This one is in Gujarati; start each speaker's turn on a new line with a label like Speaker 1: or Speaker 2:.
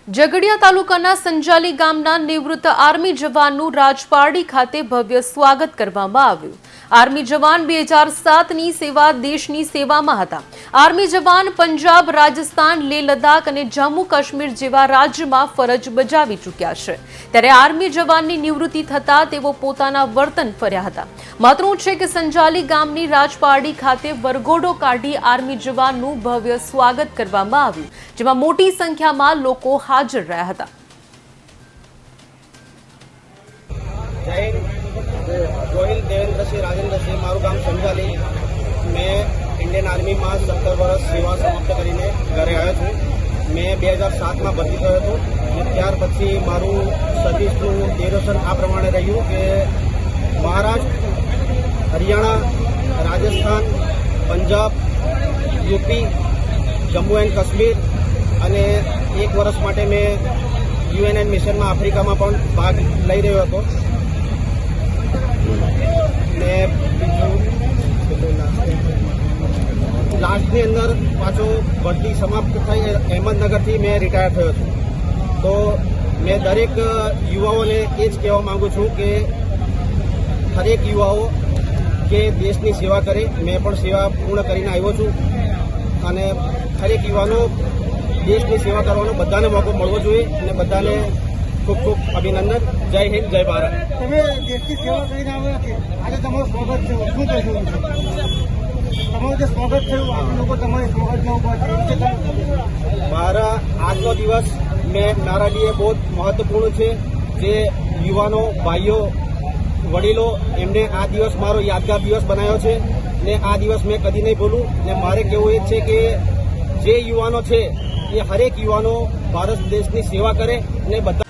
Speaker 1: ઝઘડિયા તાલુકાના સંજાલી ગામના નિવૃત્ત આર્મી જવાનનું રાજપારડી ખાતે ભવ્ય સ્વાગત કરવામાં આવ્યું। આર્મી જવાન 2007ની સેવા દેશની સેવામાં હતા। આર્મી જવાન પંજાબ, રાજસ્થાન, લેહ લદ્દાખ અને જમ્મુ કાશ્મીર જેવા રાજ્યમાં ફરજ બજાવી ચૂક્યા છે। ત્યારે આર્મી જવાનની નિવૃત્તિ થતા તેઓ પોતાના વતન ફર્યા હતા। મહત્વનું છે કે સંજાલી ગામની રાજપારડી ખાતે વરઘોડો કાઢી આર્મી જવાનનું ભવ્ય સ્વાગત કરવામાં આવ્યું, જેમાં મોટી સંખ્યામાં લોકો हाजिर रहा था।
Speaker 2: गोहिल देवेंद्र सिंह राजेंद्र सिंह मारू गाम संजाली। मैं इंडियन आर्मी में 17 वर्ष सेवा समाप्त करीने घरे आव्यो छुं। मैं 2007 में भर्ती थयो हतो અને ત્યાર પછી મારું સર્વિસનું ડ્યુરેશન આ પ્રમાણે રહ્યું કે મહારાષ્ટ્ર, હરિયાણા, રાજસ્થાન, પંજાબ, યુપી, જમ્મુ એન્ડ કાશ્મીર અને 1 વર્ષ માટે मैं UN મિશનમાં આફ્રિકામાં પણ ભાગ લઈ રહ્યો હતો। ને લાસ્ટની અંદર પાછો ભરતી સમાપ્ત થઈ અહેમદનગરથી मैं રિટાયર થયો છું। તો मैं દરેક યુવાઓને એ જ કહેવા માંગુ છું કે દરેક યુવાઓ કે દેશની સેવા કરે। मैं પણ સેવા પૂર્ણ કરીને આવ્યો છું અને દરેક યુવાનો દેશની સેવા કરવાનો બધાને મોકો મળવો જોઈએ અને બધાને ખૂબ ખૂબ અભિનંદન। જય હિન્દ, જય ભારત।
Speaker 3: તમે દેશની સેવા કરીને આવ્યા કે આજે તમારું સ્વાગત થયું, શું કહેશો? તમારું જે સ્વાગત થયું, આપણે લોકો તમારી સ્વાગતમાં ઉભા છે।
Speaker 2: મારા આજનો દિવસ મારા लिए બહુ મહત્વપૂર્ણ છે। જે યુવાનો, ભાઈઓ, વડીલો એમને આ દિવસ મારો યાદગાર દિવસ બનાવ્યો છે ને આ દિવસ મેં કદી નહીં ભૂલું। ને મારે કહેવું એ છે કે જે યુવાનો છે એ હરેક યુવાનો ભારત દેશની સેવા કરે અને બધા